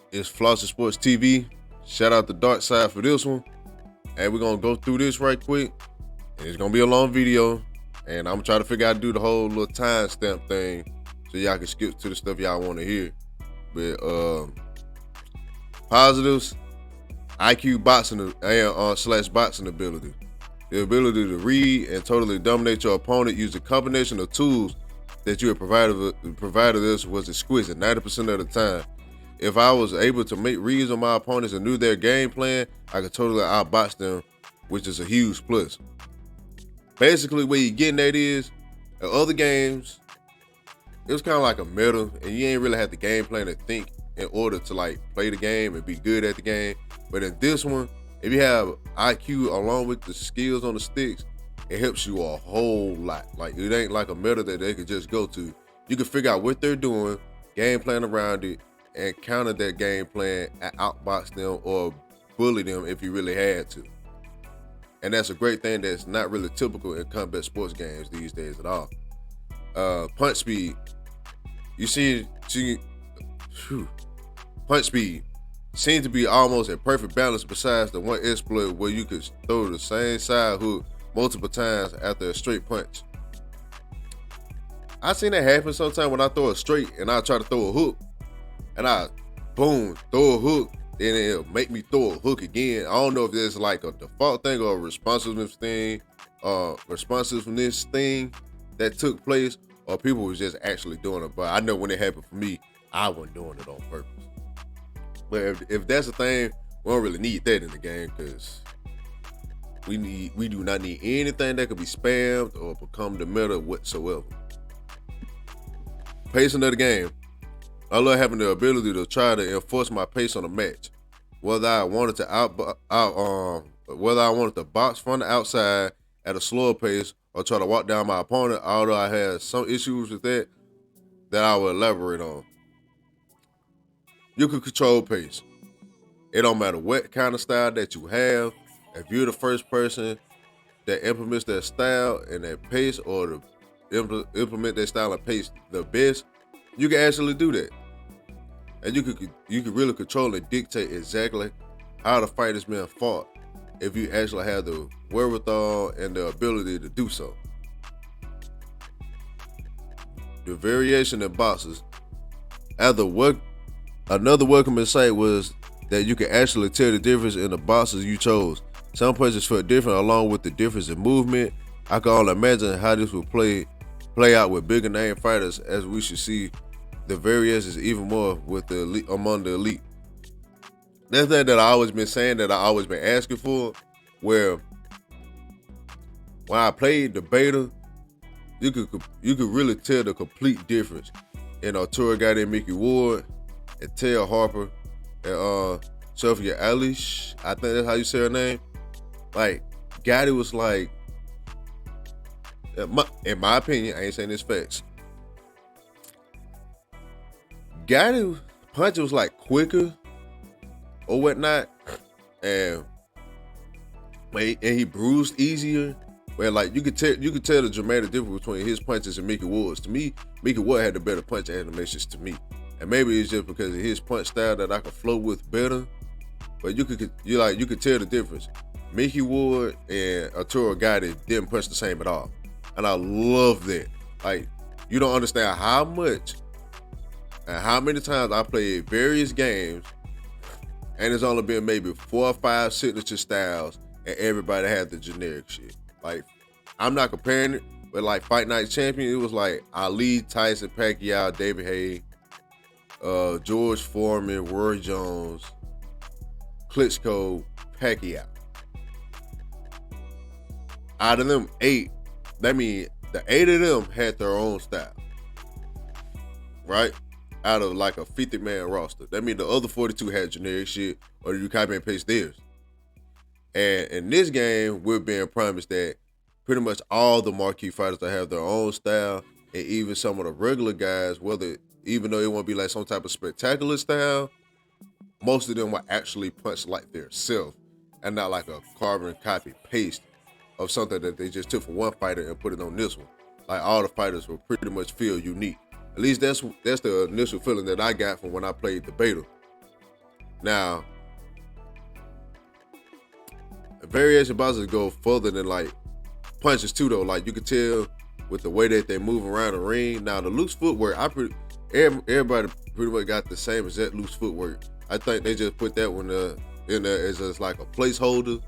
It's Flossie Sports TV. Shout out to Darhkseid for this one. And we're gonna go through this right quick. And it's gonna be a long video. And I'm gonna try to figure out how to do the whole little timestamp thing so y'all can skip to the stuff y'all want to hear. But positives, IQ boxing and slash boxing ability. The ability to read and totally dominate your opponent using a combination of tools that you have provided us was exquisite 90% of the time. If I was able to make reads on my opponents and knew their game plan, I could totally outbox them, which is a huge plus. Basically, what you're getting at is, in other games, it was kind of like a meta, and you ain't really had the game plan to think in order to like play the game and be good at the game. But in this one, if you have IQ along with the skills on the sticks, it helps you a whole lot. Like, it ain't like a meta that they could just go to. You can figure out what they're doing, game plan around it, and counter that game plan and outbox them or bully them if you really had to. And that's a great thing that's not really typical in combat sports games these days at all. Punch speed. You see, punch speed seems to be almost a perfect balance besides the one exploit where you could throw the same side hook multiple times after a straight punch. I seen that happen sometimes when I throw it straight and I try to throw a hook and I boom, throw a hook, then it'll make me throw a hook again. I don't know if there's like a default thing or a responsiveness thing that took place, or people was just actually doing it. But I know when it happened for me, I wasn't doing it on purpose. But if that's a thing, we don't really need that in the game because we do not need anything that could be spammed or become the meta whatsoever. Pacing of the game. I love having the ability to try to enforce my pace on a match. Whether I wanted to box from the outside at a slower pace or try to walk down my opponent, although I had some issues with that I will elaborate on. You can control pace. It don't matter what kind of style that you have. If you're the first person that implements that style and that pace, or to implement that style and pace the best, you can actually do that. And you could really control and dictate exactly how the fight is being fought if you actually have the wherewithal and the ability to do so. The variation in boxes. Another welcome insight was that you can actually tell the difference in the boxes you chose. Some punches felt different along with the difference in movement. I can only imagine how this would play out with bigger name fighters, as we should see the variations even more with the elite, among the elite. That's that I always been saying, that I always been asking for, where when I played the beta, you could really tell the complete difference in Arturo Gatti and Mickey Ward and Tia Harper and Sophia Alish. I think that's how you say her name. Like, Gatti was like, in my opinion, I ain't saying this facts, Gatti punch was like quicker or whatnot, and he bruised easier. Where like you could tell the dramatic difference between his punches and Mickey Ward's. To me, Mickey Ward had the better punch animations to me, and maybe it's just because of his punch style that I could flow with better. But you could tell the difference. Mickey Ward and Arturo Gatti didn't punch the same at all, and I love that. Like, you don't understand how much and how many times I played various games, and it's only been maybe 4 or 5 signature styles, and everybody had the generic shit. Like, I'm not comparing it, but like Fight Night Champion, it was like Ali, Tyson, Pacquiao, David Haye, George Foreman, Roy Jones, Klitschko, Pacquiao. Out of them 8, that means the 8 of them had their own style, right? Out of like a 50-man roster. That means the other 42 had generic shit, or you copy and paste theirs. And in this game, we're being promised that pretty much all the marquee fighters will have their own style, and even some of the regular guys, even though it won't be like some type of spectacular style, most of them will actually punch like their self, and not like a carbon copy paste of something that they just took from one fighter and put it on this one. Like, all the fighters will pretty much feel unique. At least that's the initial feeling that I got from when I played the beta. Now, variation boxers go further than like punches too, though. Like you can tell with the way that they move around the ring. Now the loose footwork, everybody pretty much got the same exact loose footwork. I think they just put that one in there as just like a placeholder.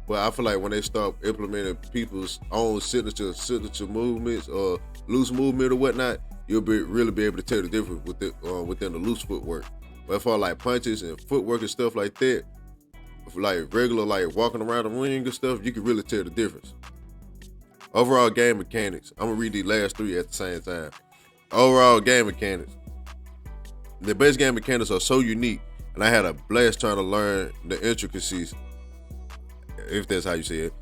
But I feel like when they start implementing people's own signature movements or loose movement or whatnot, you'll really be able to tell the difference within the loose footwork. But for like punches and footwork and stuff like that, like regular like walking around the ring and stuff, you can really tell the difference. Overall game mechanics. I'm gonna read these last three at the same time. Overall game mechanics. The base game mechanics are so unique, and I had a blast trying to learn the intricacies, if that's how you say it.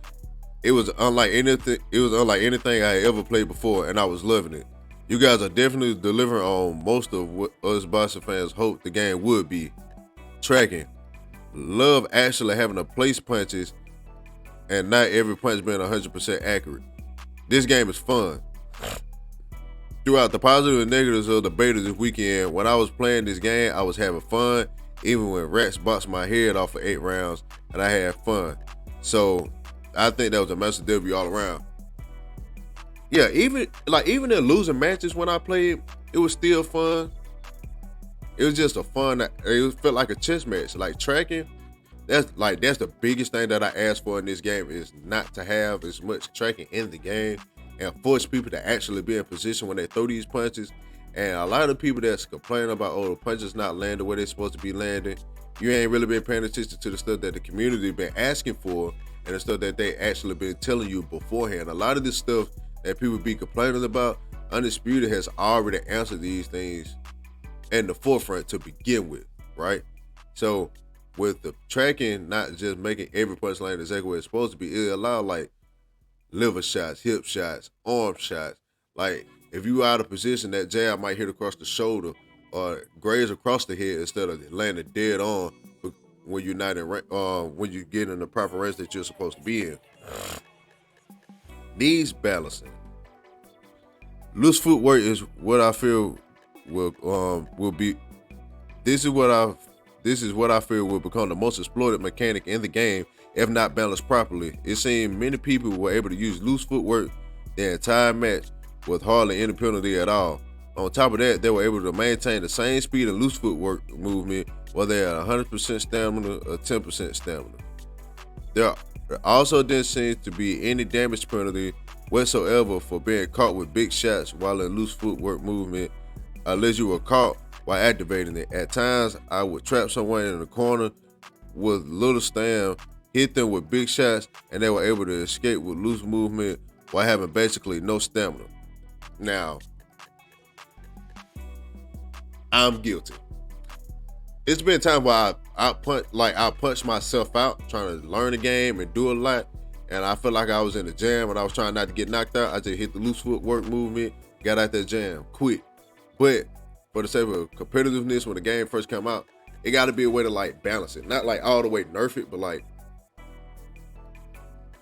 It was unlike anything I ever played before, and I was loving it. You guys are definitely delivering on most of what us boxing fans hoped the game would be. Tracking. Love actually having to place punches and not every punch being 100% accurate. This game is fun. Throughout the positive and negatives of the beta this weekend, when I was playing this game, I was having fun, even when rats boxed my head off for 8 rounds, and I had fun. So I think that was a massive W all around. Yeah, even in losing matches when I played, it was still fun. It was just it felt like a chess match. Like tracking, that's the biggest thing that I ask for in this game, is not to have as much tracking in the game and force people to actually be in position when they throw these punches. And a lot of people that's complaining about, the punches not landing where they're supposed to be landing, you ain't really been paying attention to the stuff that the community been asking for and the stuff that they actually been telling you beforehand. A lot of this stuff that people be complaining about, Undisputed has already answered these things in the forefront to begin with, right? So with the tracking, not just making every punch land exactly where it's supposed to be, it allowed like liver shots, hip shots, arm shots. Like if you out of position, that jab might hit across the shoulder or graze across the head instead of landing dead on when you're not in when you get in the proper range that you're supposed to be in. Knees balancing. Loose footwork is what I feel will be. This is what I feel will become the most exploited mechanic in the game if not balanced properly. It seemed many people were able to use loose footwork the entire match with hardly any penalty at all. On top of that, they were able to maintain the same speed and loose footwork movement whether they had 100% stamina or 10% stamina. There also didn't seem to be any damage penalty whatsoever for being caught with big shots while in loose footwork movement, unless you were caught while activating it. At times, I would trap someone in the corner with little stam, hit them with big shots, and they were able to escape with loose movement while having basically no stamina. Now, I'm guilty. It's been time where I punched myself out trying to learn the game and do a lot, and I felt like I was in the jam and I was trying not to get knocked out. I just hit the loose footwork movement, got out that jam quick. But for the sake of competitiveness, when the game first came out, it got to be a way to like balance it, not like all the way nerf it, but like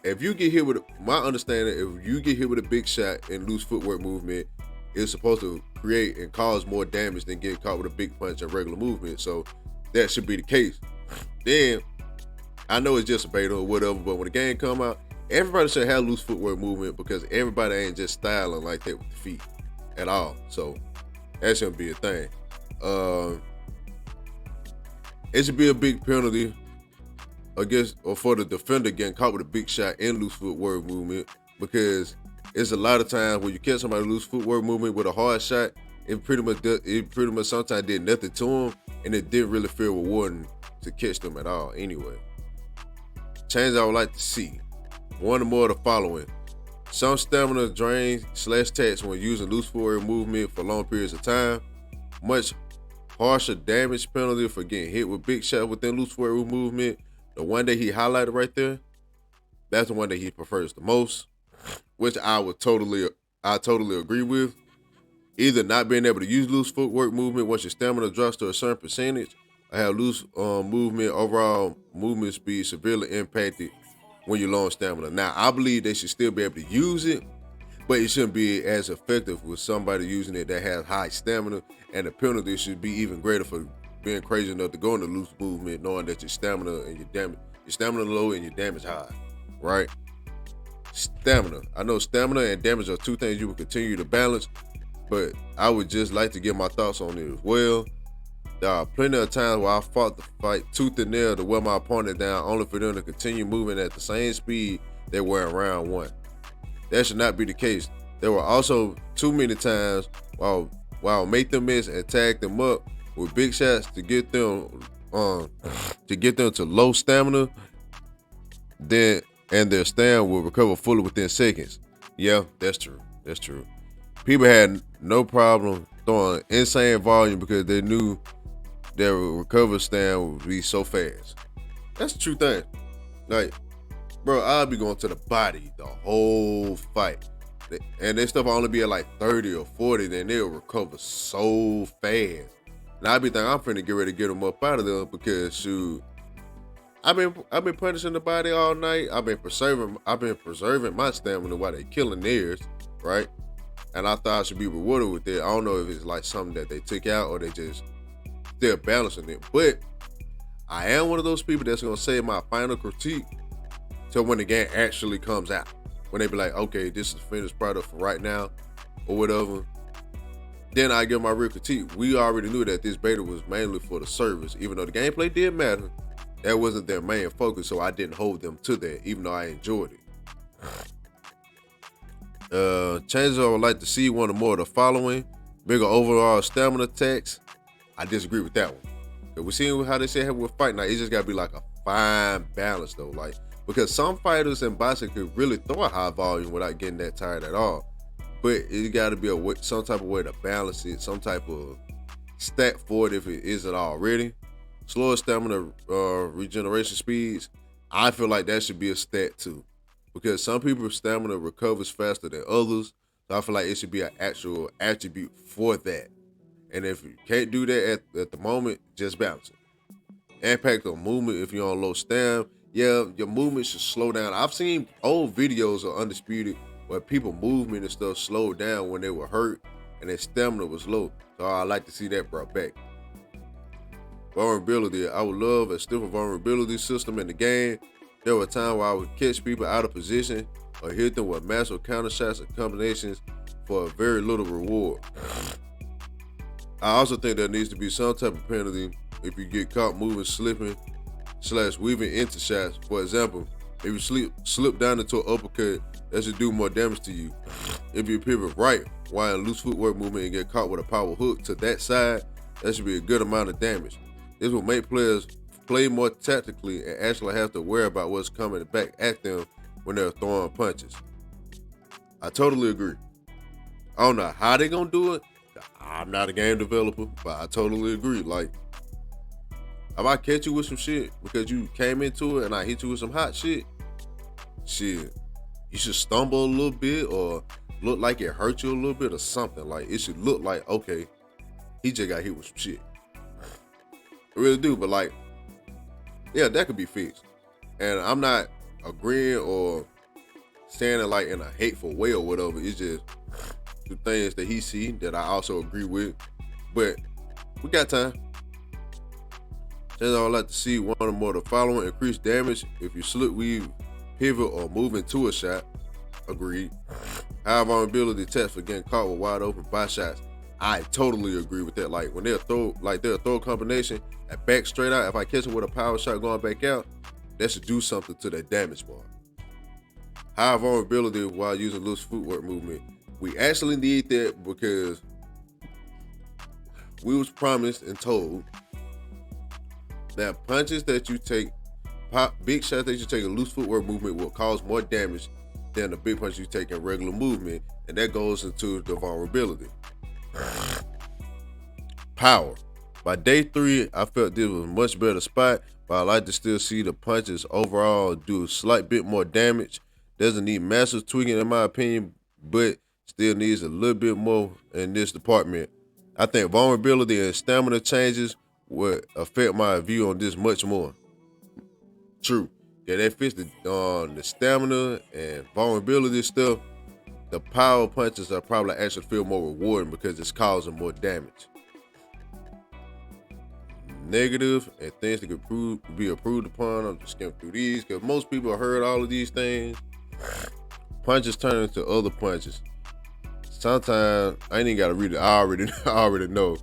if you get hit with my understanding, if you get hit with a big shot and loose footwork movement, it's supposed to create and cause more damage than getting caught with a big punch and regular movement. So that should be the case. Then I know it's just a beta or whatever, but when the game come out, everybody should have loose footwork movement because everybody ain't just styling like that with the feet at all. So that shouldn't be a thing. It should be a big penalty against or for the defender getting caught with a big shot and loose footwork movement, because it's a lot of times when you catch somebody loose footwork movement with a hard shot, it pretty much sometimes did nothing to them, and it didn't really feel rewarding to catch them at all anyway. Changes I would like to see. One or more of the following. Some stamina drain / tax when using loose footwork movement for long periods of time. Much harsher damage penalty for getting hit with big shot within loose footwork movement. The one that he highlighted right there, that's the one that he prefers the most, which I totally agree with. Either not being able to use loose footwork movement once your stamina drops to a certain percentage, or have loose movement, overall movement speed severely impacted when you're low on stamina. Now, I believe they should still be able to use it, but it shouldn't be as effective with somebody using it that has high stamina, and the penalty should be even greater for being crazy enough to go into loose movement, knowing that your stamina low and your damage high, right? Stamina. I know stamina and damage are two things you will continue to balance, but I would just like to get my thoughts on it as well. There are plenty of times where I fought the fight tooth and nail to wear my opponent down, only for them to continue moving at the same speed they were in round one. That should not be the case. There were also too many times while make them miss and tag them up with big shots to get them to low stamina, then and their stamina will recover fully within seconds. Yeah, that's true. That's true. People had no problem throwing insane volume because they knew their recovery stamina would be so fast. That's the true thing. Like, bro, I'll be going to the body the whole fight. And their stuff will only be at like 30 or 40, then they'll recover so fast. And I be thinking I'm finna get ready to get them up out of there because shoot, I've been punishing the body all night. I've been preserving my stamina while they killing theirs, right? And I thought I should be rewarded with it. I don't know if it's like something that they took out or they just still balancing it. But I am one of those people that's gonna say my final critique till when the game actually comes out. When they be like, okay, this is the finished product for right now, or whatever. Then I give my real critique. We already knew that this beta was mainly for the service. Even though the gameplay did matter, that wasn't their main focus, so I didn't hold them to that, even though I enjoyed it. Changes I would like to see one or more of the following. Bigger overall stamina tax. I disagree with that one. Cause we seen how they say with Fight Night, it just gotta be like a fine balance though. Like, because some fighters in boxing could really throw a high volume without getting that tired at all. But it gotta be some type of way to balance it, some type of stat for it if it isn't already. Slower stamina regeneration speeds, I feel like that should be a stat too. Because some people's stamina recovers faster than others. So I feel like it should be an actual attribute for that. And if you can't do that at the moment, just balance it. Impact on movement if you're on low stam. Yeah, your movement should slow down. I've seen old videos of Undisputed where people movement and stuff slowed down when they were hurt and their stamina was low. So I like to see that brought back. Vulnerability. I would love a stiffer vulnerability system in the game. There were times where I would catch people out of position or hit them with massive counter shots and combinations for a very little reward. I also think there needs to be some type of penalty if you get caught moving, slipping, / weaving into shots. For example, if you slip down into an uppercut, that should do more damage to you. If you pivot right while in loose footwork movement and get caught with a power hook to that side, that should be a good amount of damage. This will make players play more tactically and actually have to worry about what's coming back at them when they're throwing punches. I totally agree. I don't know how they're gonna do it. I'm not a game developer, but I totally agree. Like, if I catch you with some shit because you came into it and I hit you with some hot shit, you should stumble a little bit or look like it hurt you a little bit or something. Like, it should look like, okay, he just got hit with some shit. I really do, but like, yeah, that could be fixed. And I'm not agreeing or saying it like in a hateful way or whatever. It's just the things that he see that I also agree with. But we got time. Then I would like to see one or more of the following. Increased damage if you slip, weave, pivot, or move into a shot. Agreed. High vulnerability test for getting caught with wide open by shots. I totally agree with that. Like when they'll throw a combination and back straight out, if I catch them with a power shot going back out, that should do something to that damage bar. High vulnerability while using loose footwork movement. We actually need that because we was promised and told that punches that you take, big shots that you take in loose footwork movement will cause more damage than the big punch you take in regular movement, and that goes into the vulnerability. Power. By day 3, I felt this was a much better spot, but I like to still see the punches overall do a slight bit more damage. Doesn't need massive tweaking in my opinion, but still needs a little bit more in this department. I think vulnerability and stamina changes would affect my view on this much more. True. Yeah, that fits the stamina and vulnerability stuff. The power punches are probably actually feel more rewarding because it's causing more damage. negative and things that could be improved upon. I'm just skimming through these because most people have heard all of these things. Punches turn into other punches. Sometimes I ain't even gotta read it. I already know.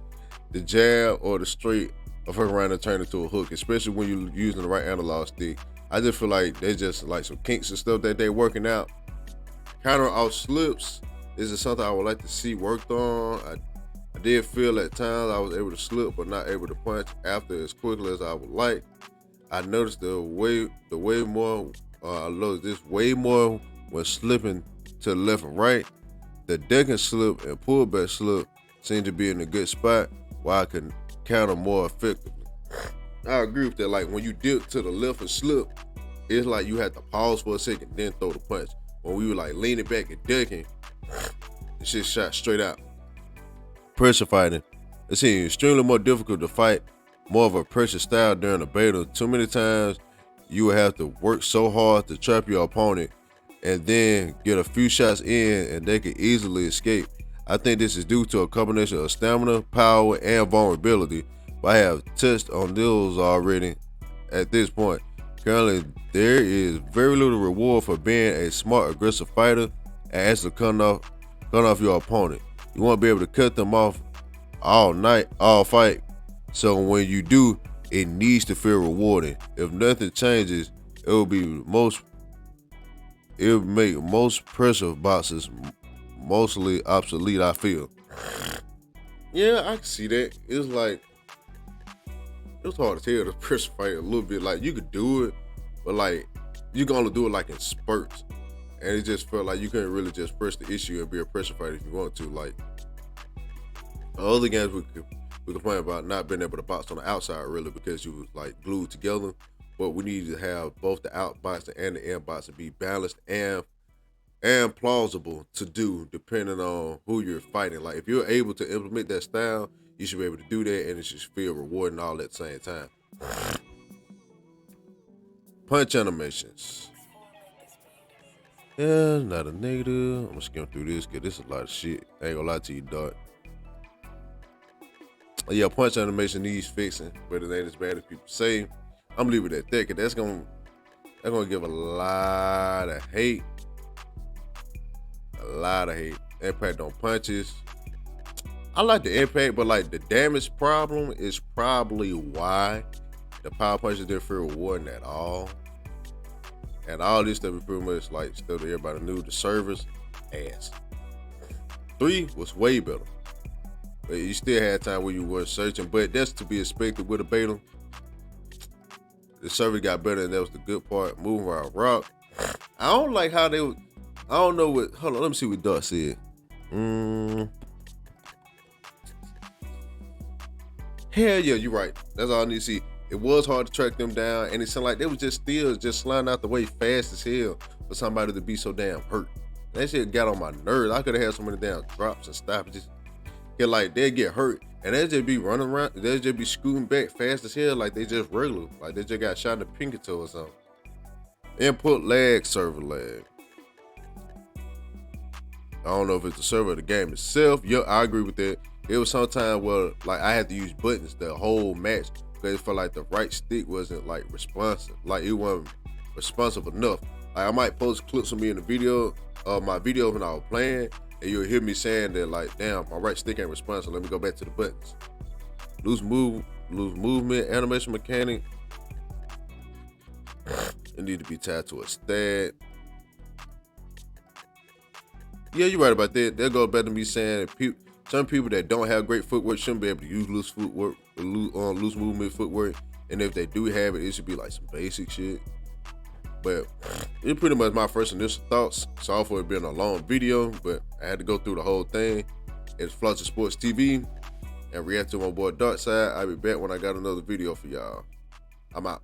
The jab or the straight of her around and turn into a hook, especially when you're using the right analog stick. I just feel like there's just like some kinks and stuff that they're working out. Counter off slips. This is something I would like to see worked on. I did feel at times I was able to slip but not able to punch after as quickly as I would like. I noticed I noticed this way more when slipping to the left and right. The decking slip and pullback slip seem to be in a good spot where I can counter more effectively. I agree with that. Like when you dip to the left and slip, it's like you have to pause for a second, then throw the punch. When we were like leaning back and decking, the shit shot straight out. Pressure fighting. It seems extremely more difficult to fight more of a pressure style during a battle. Too many times you will have to work so hard to trap your opponent and then get a few shots in and they can easily escape. I think this is due to a combination of stamina, power, and vulnerability, but I have touched on those already at this point. Currently, there is very little reward for being a smart, aggressive fighter and actually cutting off your opponent. You won't be able to cut them off all night, all fight. So when you do, it needs to feel rewarding. If nothing changes, it will make most pressure boxes mostly obsolete, I feel. Yeah, I can see that. It's hard to tell the pressure fight a little bit. Like you could do it, but like you can only do it like in spurts. And it just felt like you couldn't really just press the issue and be a pressure fighter if you want to. Like other games we complain about not being able to box on the outside really because you was like glued together. But we need to have both the out boxing and the in boxing be balanced and plausible to do depending on who you're fighting. Like if you're able to implement that style, you should be able to do that and it should feel rewarding all at the same time. Punch animations. Yeah, not a negative. I'm gonna skim through this because this is a lot of shit. I ain't gonna lie to you, dog. Yeah, punch animation needs fixing, but it ain't as bad as people say. I'm gonna leave it at that because that's gonna give a lot of hate. A lot of hate. Impact on punches. I like the impact, but like the damage problem is probably why the power punches didn't feel rewarding at all. And all this stuff is pretty much like stuff that everybody knew. The servers, ass. 3 was way better. But you still had time where you were searching, but that's to be expected with a beta. The server got better, and that was the good part. Moving around rock. I don't like how they. I don't know what. Hold on, let me see what Dark said. Hell yeah, you're right. That's all I need to see. It was hard to track them down, and it sounded like they was just sliding out the way fast as hell for somebody to be so damn hurt. That shit got on my nerves. I could have had so many damn drops and stoppages. Yeah, like they'd get hurt, and they'd just be running around. They'd just be scooting back fast as hell, like they just regular, like they just got shot in the pinky toe or something. Input lag, server lag. I don't know if it's the server or the game itself. Yeah, I agree with that. It was sometimes where like I had to use buttons the whole match because it felt like the right stick wasn't like responsive. Like it wasn't responsive enough. Like I might post clips of me in the video, my video when I was playing, and you'll hear me saying that like, damn, my right stick ain't responsive. Let me go back to the buttons. Lose movement, animation mechanic. It need to be tied to a stat. Yeah, you're right about that. That goes back to me saying that some people that don't have great footwork shouldn't be able to use loose movement footwork. And if they do have it, it should be like some basic shit. But it's pretty much my first initial thoughts. Sorry for it being a long video, but I had to go through the whole thing. It's Fluster Sports TV and react to my boy Darhkseid. I'll be back when I got another video for y'all. I'm out.